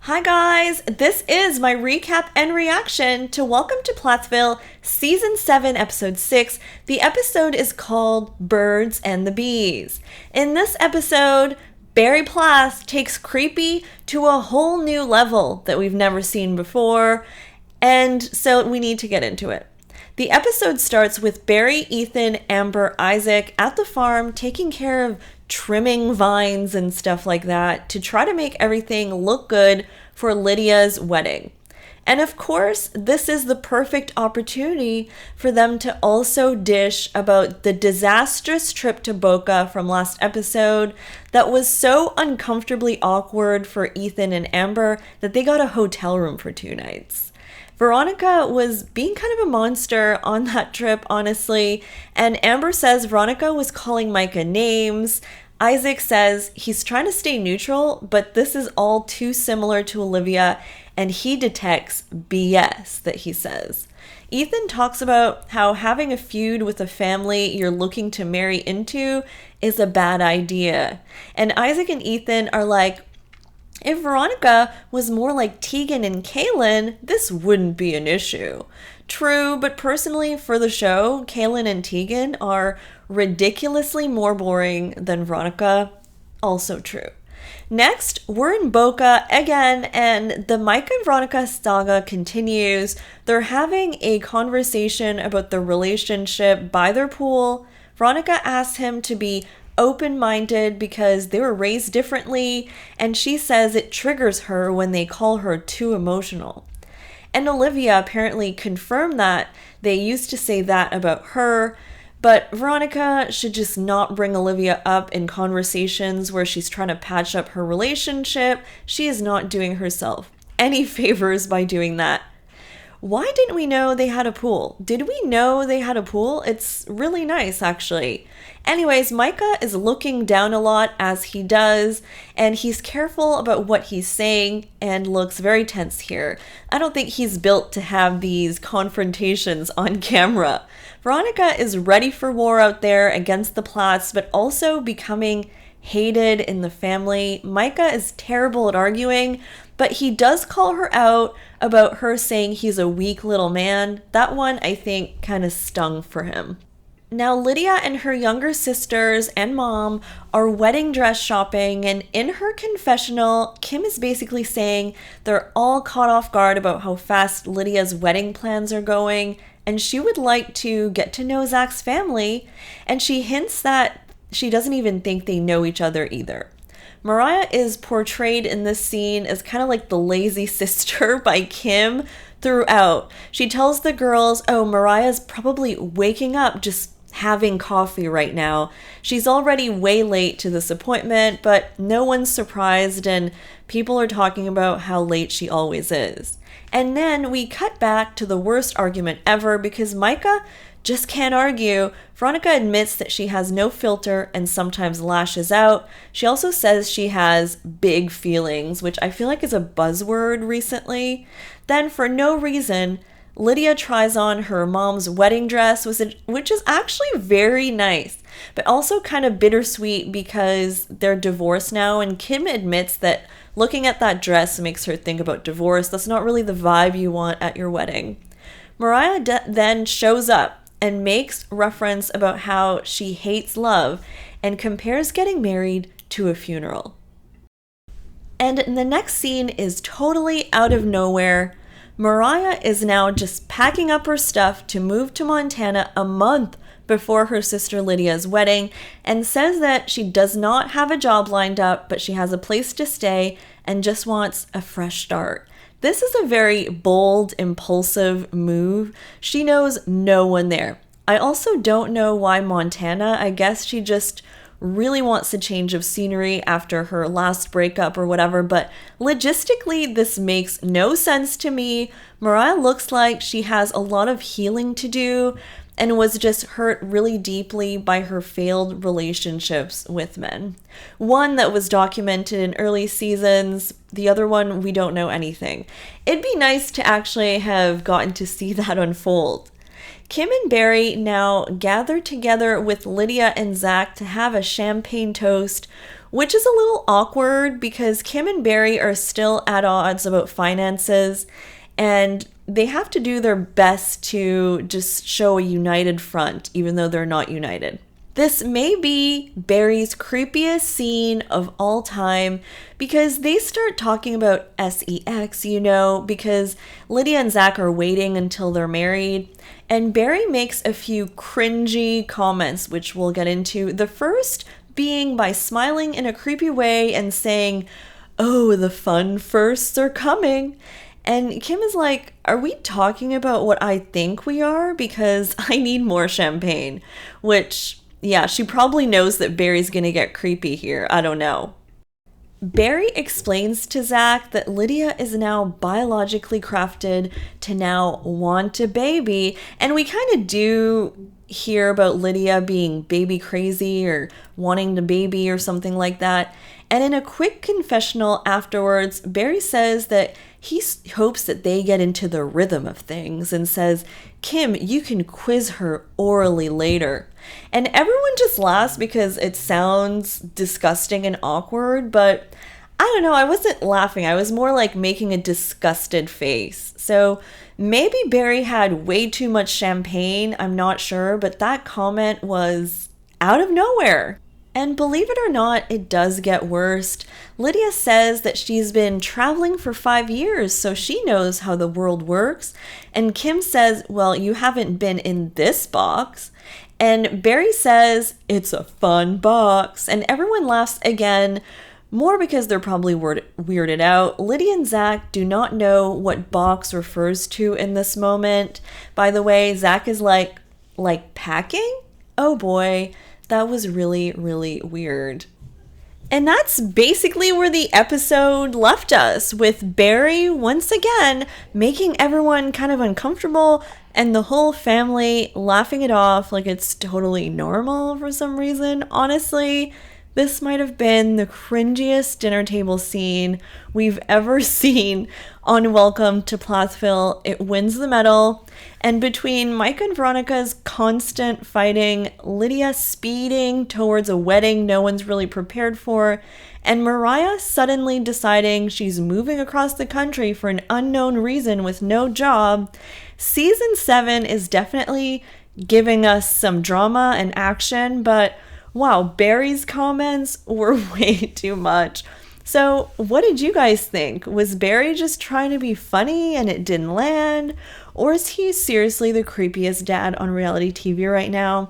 Hi guys, this is my recap and reaction to Welcome to Plathville Season 7, Episode 6. The episode is called Birds and the Bees. In this episode, Barry Plaths takes Creepy to a whole new level that we've never seen before, and so we need to get into it. The episode starts with Barry, Ethan, Amber, Isaac at the farm taking care of trimming vines and stuff like that to try to make everything look good for Lydia's wedding. And of course, this is the perfect opportunity for them to also dish about the disastrous trip to Boca from last episode that was so uncomfortably awkward for Ethan and Amber that they got a hotel room for 2 nights. Veronica was being kind of a monster on that trip, honestly, and Amber says Veronica was calling Micah names. Isaac says he's trying to stay neutral, but this is all too similar to Olivia, and he detects BS that he says. Ethan talks about how having a feud with a family you're looking to marry into is a bad idea. And Isaac and Ethan are like, if Veronica was more like Tegan and Kaylin, this wouldn't be an issue. True, but personally for the show, Kaylin and Tegan are ridiculously more boring than Veronica. Also true. Next, we're in Boca again, and the Micah and Veronica saga continues. They're having a conversation about the relationship by their pool. Veronica asks him to be open-minded because they were raised differently, and she says it triggers her when they call her too emotional. And Olivia apparently confirmed that they used to say that about her, but Veronica should just not bring Olivia up in conversations where she's trying to patch up her relationship. She is not doing herself any favors by doing that. Why didn't we know they had a pool? Did we know they had a pool? It's really nice, actually. Anyways, Micah is looking down a lot as he does, and he's careful about what he's saying and looks very tense here. I don't think he's built to have these confrontations on camera. Veronica is ready for war out there against the Plaths, but also becoming hated in the family. Micah is terrible at arguing, but he does call her out about her saying he's a weak little man. That one, I think, kind of stung for him. Now, Lydia and her younger sisters and mom are wedding dress shopping, and in her confessional, Kim is basically saying they're all caught off guard about how fast Lydia's wedding plans are going, and she would like to get to know Zach's family, and she hints that she doesn't even think they know each other either. Moriah is portrayed in this scene as kind of like the lazy sister by Kim throughout. She tells the girls, oh, Moriah's probably waking up just having coffee right now. She's already way late to this appointment, but no one's surprised, and people are talking about how late she always is. And then we cut back to the worst argument ever because Micah just can't argue. Veronica admits that she has no filter and sometimes lashes out. She also says she has big feelings, which I feel like is a buzzword recently. Then, for no reason, Lydia tries on her mom's wedding dress, which is actually very nice, but also kind of bittersweet because they're divorced now, and Kim admits that looking at that dress makes her think about divorce. That's not really the vibe you want at your wedding. Moriah then shows up and makes reference about how she hates love and compares getting married to a funeral. And the next scene is totally out of nowhere. Moriah is now just packing up her stuff to move to Montana a month before her sister Lydia's wedding and says that she does not have a job lined up, but she has a place to stay and just wants a fresh start. This is a very bold, impulsive move. She knows no one there. I also don't know why Montana. I guess she just really wants a change of scenery after her last breakup or whatever, but logistically this makes no sense to me. Moriah looks like she has a lot of healing to do and was just hurt really deeply by her failed relationships with men. One that was documented in early seasons, the other one we don't know anything. It'd be nice to actually have gotten to see that unfold. Kim and Barry now gather together with Lydia and Zach to have a champagne toast which is a little awkward because Kim and Barry are still at odds about finances, and they have to do their best to just show a united front, even though they're not united. This may be Barry's creepiest scene of all time because they start talking about sex, because Lydia and Zach are waiting until they're married. And Barry makes a few cringy comments, which we'll get into. The first being by smiling in a creepy way and saying, "Oh, the fun firsts are coming." And Kim is like, "Are we talking about what I think we are? Because I need more champagne." Which, yeah, she probably knows that Barry's gonna get creepy here. I don't know. Barry explains to Zach that Lydia is now biologically crafted to now want a baby. And we kind of do hear about Lydia being baby crazy or wanting a baby or something like that. And in a quick confessional afterwards, Barry says that he hopes that they get into the rhythm of things and says, "Kim, you can quiz her orally later." And everyone just laughs because it sounds disgusting and awkward, but I don't know, I wasn't laughing. I was more like making a disgusted face. So maybe Barry had way too much champagne, I'm not sure, but that comment was out of nowhere. And believe it or not, it does get worse. Lydia says that she's been traveling for 5 years, so she knows how the world works. And Kim says, "Well, you haven't been in this box." And Barry says, "It's a fun box." And everyone laughs again, more because they're probably weirded out. Lydia and Zach do not know what box refers to in this moment. By the way, Zach is like packing? Oh boy. That was really, really weird. And that's basically where the episode left us, with Barry once again making everyone kind of uncomfortable and the whole family laughing it off like it's totally normal for some reason. Honestly, this might have been the cringiest dinner table scene we've ever seen on Welcome to Plathville. It wins the medal. And between Micah and Veronica's constant fighting, Lydia speeding towards a wedding no one's really prepared for, and Moriah suddenly deciding she's moving across the country for an unknown reason with no job, season 7 is definitely giving us some drama and action, but wow, Barry's comments were way too much. So what did you guys think? Was Barry just trying to be funny and it didn't land? Or is he seriously the creepiest dad on reality TV right now?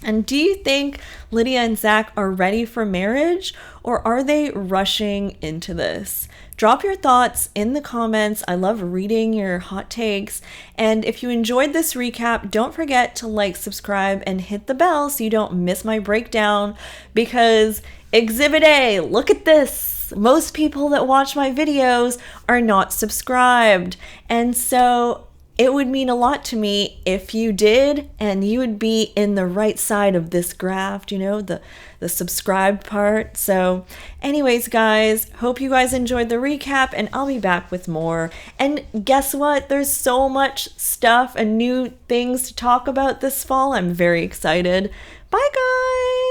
And do you think Lydia and Zach are ready for marriage, or are they rushing into this? Drop your thoughts in the comments. I love reading your hot takes. And if you enjoyed this recap, don't forget to like, subscribe, and hit the bell so you don't miss my breakdown, because Exhibit A, look at this. Most people that watch my videos are not subscribed. And so it would mean a lot to me if you did, and you would be in the right side of this graph, the subscribed part. So anyways, guys, hope you guys enjoyed the recap, and I'll be back with more. And guess what? There's so much stuff and new things to talk about this fall. I'm very excited. Bye, guys!